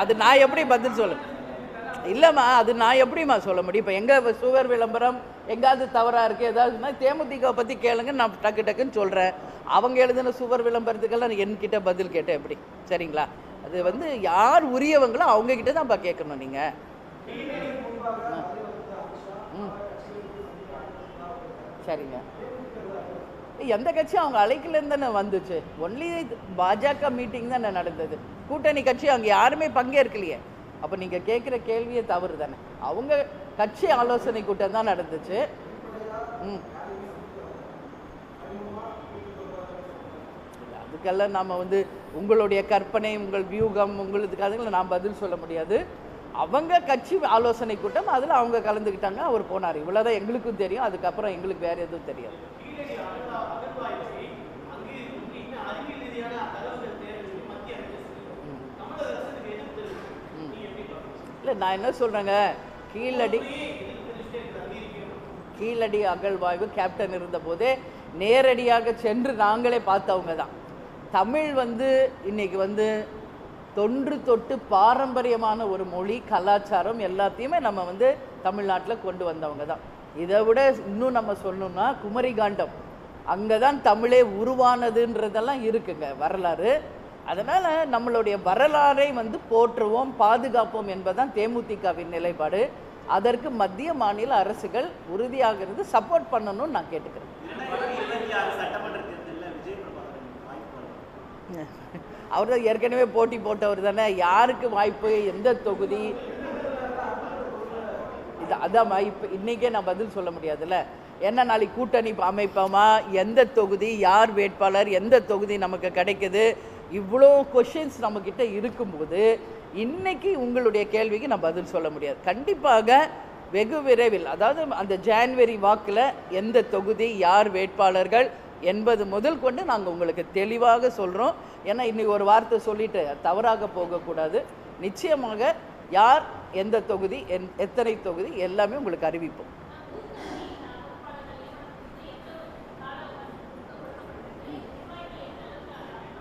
அது நான் எப்படி பதில் சொல்ல? இல்லைம்மா, அது நான் எப்படிம்மா சொல்ல முடியும்? இப்போ எங்கள் சுவர் விளம்பரம் எங்காவது தவறாக இருக்குது ஏதாவதுன்னா தேமுதிக பற்றி கேளுங்க, நான் டக்கு டக்குன்னு சொல்கிறேன். அவங்க எழுதின சுவர் விளம்பரத்துக்கெல்லாம் என்கிட்ட பதில் கேட்டேன் எப்படி? சரிங்களா? அது வந்து யார் உரியவங்களோ அவங்கக்கிட்ட தான்ப்பா கேட்கணும் நீங்கள். சரிங்க. எந்த கட்சியும் அவங்க அழைக்கலன்னு தானே வந்துச்சு. ஒன்லி பாஜக மீட்டிங் தானே நடந்தது. கூட்டணி கட்சி அங்கே யாருமே பங்கேற்கலையே. அப்போ நீங்கள் கேட்குற கேள்வியே தவறு தானே. அவங்க கட்சி ஆலோசனை கூட்டம் தான் நடந்துச்சு. அதுக்கெல்லாம் நாம் வந்து உங்களுடைய கற்பனை, உங்கள் வியூகம், உங்களுக்கு அதுங்களை நான் பதில் சொல்ல முடியாது. அவங்க கட்சி ஆலோசனை கூட்டம், அதில் அவங்க கலந்துக்கிட்டாங்க, அவர் போனார். இவ்வளோதான் எங்களுக்கும் தெரியும். அதுக்கப்புறம் எங்களுக்கு வேறு எதுவும் தெரியாது. இல்லை, நான் என்ன சொல்கிறேங்க, கீழடி அகழ்வாய்வு கேப்டன் இருந்தபோதே நேரடியாக சென்று நாங்களே பார்த்தவங்க தான். தமிழ் வந்து இன்னைக்கு வந்து தொன்று தொட்டு பாரம்பரியமான ஒரு மொழி, கலாச்சாரம் எல்லாத்தையுமே நம்ம வந்து தமிழ்நாட்டில் கொண்டு வந்தவங்க தான். இதை விட இன்னும் நம்ம சொல்லணும்னா குமரிகாண்டம், அங்கே தான் தமிழே உருவானதுன்றதெல்லாம் இருக்குங்க வரலாறு. அதனால் நம்மளுடைய வரலாறை வந்து போற்றுவோம், பாதுகாப்போம் என்பதுதான் தேமுதிகவின் நிலைப்பாடு. அதற்கு மத்திய மாநில அரசுகள் உறுதியாக இருந்து சப்போர்ட் பண்ணணும்னு நான் கேட்டுக்கிறேன். அவர் தான் ஏற்கனவே போட்டி போட்டவர் தானே. யாருக்கு வாய்ப்பு, எந்த தொகுதி, இது அதான் வாய்ப்பு. இன்றைக்கே நான் பதில் சொல்ல முடியாதுல்ல. என்ன நாளைக்கு கூட்டணி அமைப்போமா, எந்த தொகுதி, யார் வேட்பாளர், எந்த தொகுதி நமக்கு கிடைக்குது, இவ்வளோ கொஷின்ஸ் நம்மக்கிட்ட இருக்கும்போது இன்னைக்கு உங்களுடைய கேள்விக்கு நான் பதில் சொல்ல முடியாது. கண்டிப்பாக வெகு விரைவில், அதாவது அந்த ஜான்வரி வாக்கில் எந்த தொகுதி, யார் வேட்பாளர்கள் என்பது முதல் கொண்டு நாங்கள் உங்களுக்கு தெளிவாக சொல்கிறோம். ஏன்னா இன்றைக்கி ஒரு வார்த்தை சொல்லிட்டு தவறாக போகக்கூடாது. நிச்சயமாக யார், எந்த தொகுதி, எத்தனை தொகுதி எல்லாமே உங்களுக்கு அறிவிப்போம்.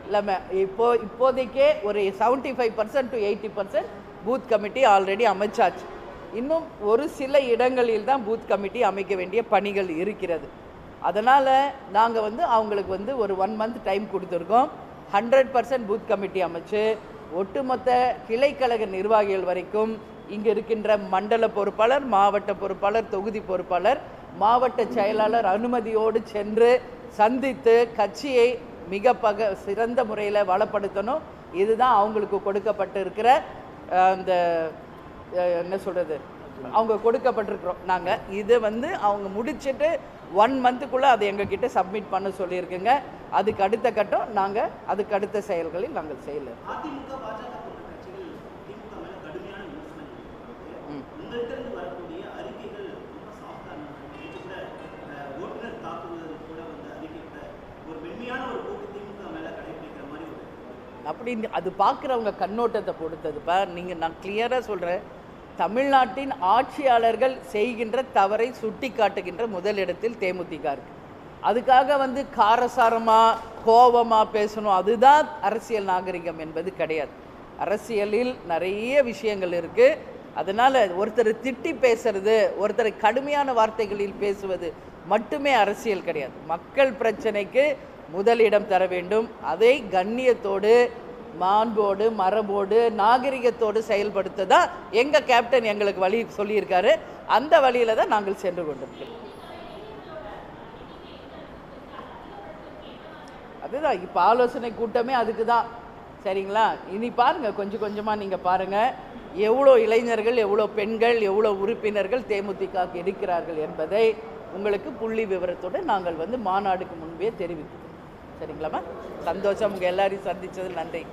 இல்லாமல் இப்போதைக்கே ஒரு 75% to 80% பூத் கமிட்டி ஆல்ரெடி அமைச்சாச்சு. இன்னும் ஒரு சில இடங்களில் தான் பூத் கமிட்டி அமைக்க வேண்டிய பணிகள் இருக்கிறது. அதனால் நாங்கள் வந்து அவங்களுக்கு வந்து ஒரு 1 month டைம் கொடுத்துருக்கோம். 100% பூத் கமிட்டி அமைச்சு ஒட்டுமொத்த கிளைக்கழக நிர்வாகிகள் வரைக்கும் இங்கே இருக்கின்ற மண்டல பொறுப்பாளர், மாவட்ட பொறுப்பாளர், தொகுதி பொறுப்பாளர், மாவட்ட செயலாளர் அனுமதியோடு சென்று சந்தித்து கட்சியை மிக சிறந்த முறையில் வளப்படுத்தணும். இதுதான் அவங்களுக்கு கொடுக்கப்பட்டு இருக்கிற அந்த என்ன சொல்கிறது, அவங்க கொடுக்கப்பட்டிருக்கிறோம். நாங்கள் இதை வந்து அவங்க முடிச்சுட்டு 1 monthக்குள்ளே அதை எங்ககிட்ட சப்மிட் பண்ண சொல்லியிருக்குங்க. அதுக்கு அடுத்த கட்டம் நாங்கள் அதுக்கு அடுத்த செயல்களில் நாங்கள் செய்யலை. அப்படி அது பார்க்குறவங்க கண்ணோட்டத்தை பொறுத்ததுப்பா. நான் கிளியராக சொல்கிறேன், தமிழ்நாட்டின் ஆட்சியாளர்கள் செய்கின்ற தவறை சுட்டி காட்டுகின்ற முதலிடத்தில் தேமுதிக இருக்குது. அதுக்காக வந்து காரசாரமாக கோபமாக பேசணும், அதுதான் அரசியல் நாகரிகம் என்பது கிடையாது. அரசியலில் நிறைய விஷயங்கள் இருக்குது. அதனால் ஒருத்தர் திட்டி பேசுறது, ஒருத்தரை கடுமையான வார்த்தைகளில் பேசுவது மட்டுமே அரசியல் கிடையாது. மக்கள் பிரச்சனைக்கு முதலிடம் தர வேண்டும். அதை கண்ணியத்தோடு, மாண்போடு, மரபோடு, நாகரிகத்தோடு செயல்படுத்த தான் எங்கள் கேப்டன் எங்களுக்கு வழி சொல்லியிருக்காரு. அந்த வழியில் தான் நாங்கள் சென்று கொண்டிருக்கிறோம். அதுதான் இப்போ ஆலோசனை கூட்டமே அதுக்கு தான். சரிங்களா? இனி பாருங்கள், கொஞ்சம் கொஞ்சமாக நீங்கள் பாருங்கள் எவ்வளோ இளைஞர்கள், எவ்வளோ பெண்கள், எவ்வளோ உறுப்பினர்கள் தேமுதிக இருக்கிறார்கள் என்பதை உங்களுக்கு புள்ளி விவரத்தோடு நாங்கள் வந்து மாநாடுக்கு முன்பே தெரிவிக்கிறோம். சரிங்களாம்மா? சந்தோஷம், உங்கள் எல்லாரையும் சந்தித்தது நன்றி.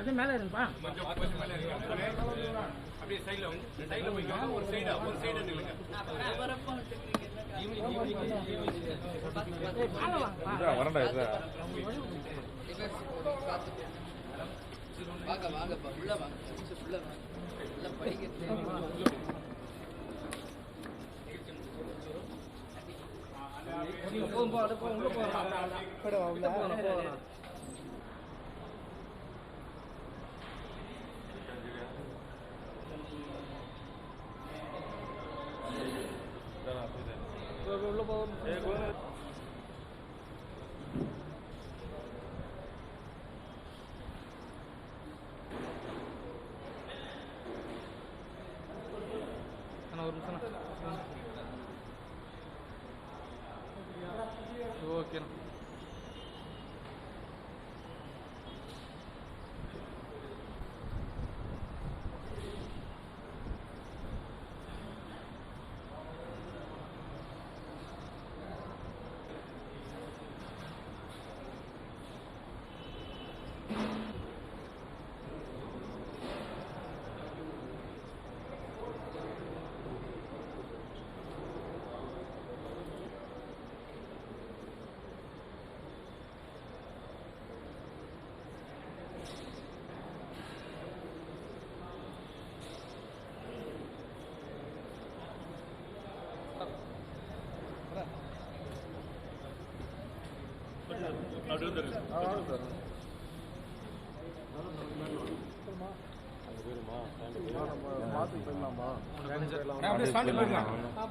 அது மேலே இருப்பா அப்படியே சைடில் வந்து சைடில் போய்க்காங்க ஒரு சைடு நில்லுங்க வரண்டா இது வாங்க வாங்கப்பா உள்ள வாங்க உள்ள வாங்க உள்ள படிக்க உள்ள போகும் ஒரு நிமிஷம் ஓகேண்ணா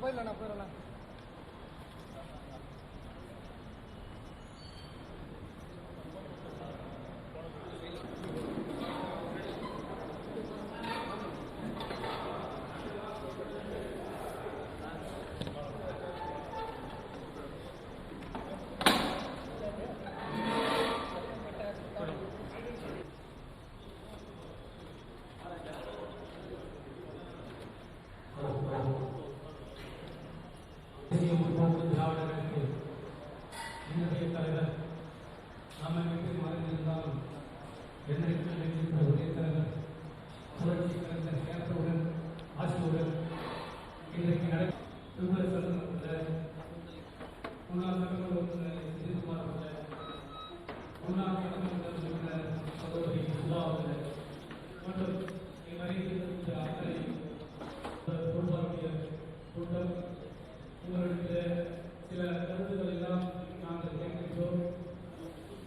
போயிடலாம் திராவிடர்களுக்கு இன்றைய தலைவர் நம்ம வீட்டில் மறைந்திருந்தாலும் என்றைக்கும் நினைக்கின்ற ஒரே தலைவர் புரட்சி கலைஞர் கேட்டவுடன் ஆசியுடன் இன்றைக்கு விடுதலை சட்டமன்ற முன்னாள் சட்டமன்ற உறுப்பினர் சிறிகுமார் அவர்கள், முன்னாள் சட்டமன்ற உறுப்பினர் சகோதரி சுதா அவர்கள் மற்றும் வருகின்ற அத்தனை பொறுப்பாளர் கூட்டம் உங்களுடைய சில கருத்துக்கள் எல்லாம் நாங்கள் கேட்கின்றோம்.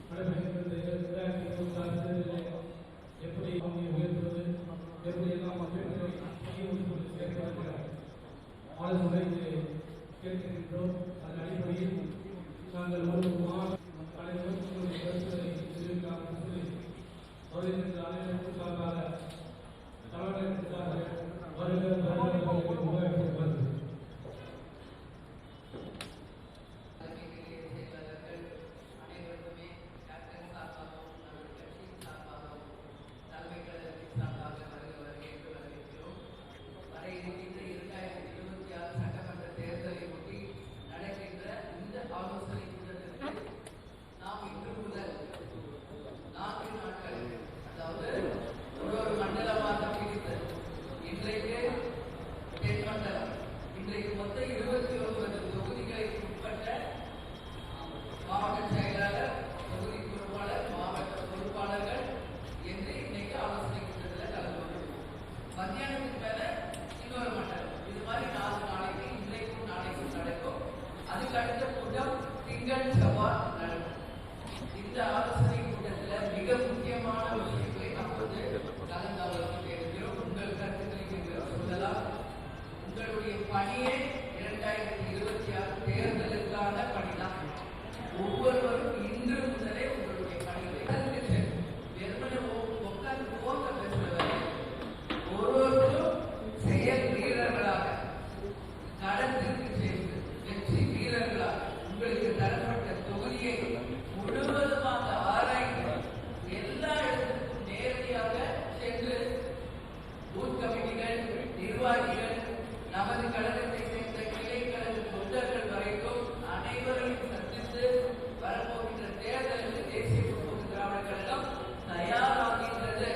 நடைபெறுகின்ற 2026 தேர்தலில் எப்படி அவங்க உயர்த்துவது, எப்படி எல்லாம் மக்களுக்கு சேர்க்கிற ஆலோசனை கேட்கின்றோம். அதன் அடிப்படையில் நாங்கள் ஒரு அனைவரும் உங்களுடைய கருத்துக்களை தெரிவிக்கலாம் சொல்லி வருகின்ற அனைவருக்கும் சார்பாக தலைவர்களுக்காக வருகிறது. இன்றைக்கு மொத்தம் 29 தொகுதிகளுக்கு உட்பட்ட மாவட்ட செயலாளர், தொகுதி பொறுப்பாளர், மாவட்ட பொறுப்பாளர்கள் என்று இன்னைக்கு ஆலோசனை கூட்டத்தில் கலந்து கொண்டிருக்கோம். மத்தியானத்துக்கு மேல இன்னொரு மண்டலம், இது மாதிரி 4 நாளைக்கு இன்றைக்கும் நாளைக்கும் நடக்கும். அதுக்கு அடுத்த கூட்டம் திங்கள் செவ்வாய் நடக்கும். இந்த ஆலோசனை கூட்டத்தில் மிக முக்கியமான விஷயங்களை நாம் வந்து கலந்து ஆலோசனை இருக்கிறோம். உங்கள் கருத்துக்களை நீங்கள் சொல்லலாம். உங்களுடைய பணியே 2026 தேர்தலுக்கான பணிதான். ஒவ்வொருவரும் இன்று முதலே உங்களுடைய பணிகளை வெறுமனே உட்கார்ந்து போக்க பேசுகிறவர்கள் ஒவ்வொருவரும் செயல் வீரர்களாக களத்திற்கு சென்று வெற்றி வீரர்களாக உங்களுக்கு தரப்பட்ட தொகுதியை முழுவதுமாக ஆராய்ந்து எல்லா இடத்துக்கும் நேரடியாக சென்று பூத் கமிட்டிகள், நிர்வாகிகள், நமது கழகத்தை சேர்ந்த கிளை கழக தொண்டர்கள் வரைக்கும் அனைவரையும் சந்தித்து வரப்போகின்ற தேர்தலுக்கு தேசிய முற்போக்கு திராவிட கழகம் தயாராகின்றது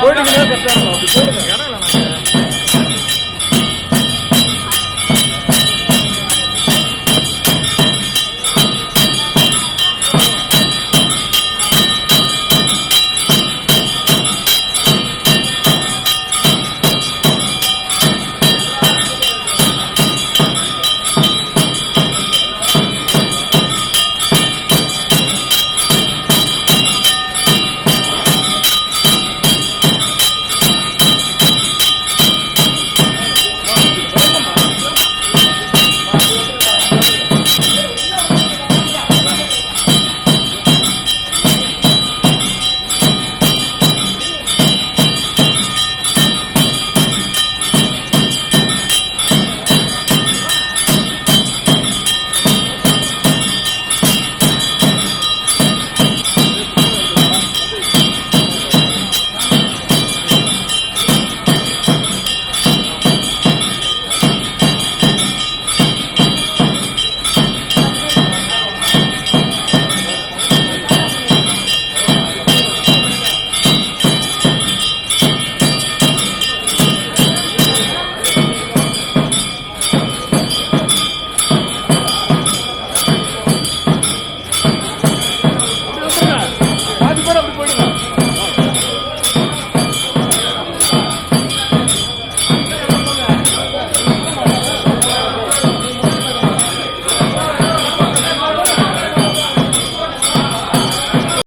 போயிட்டு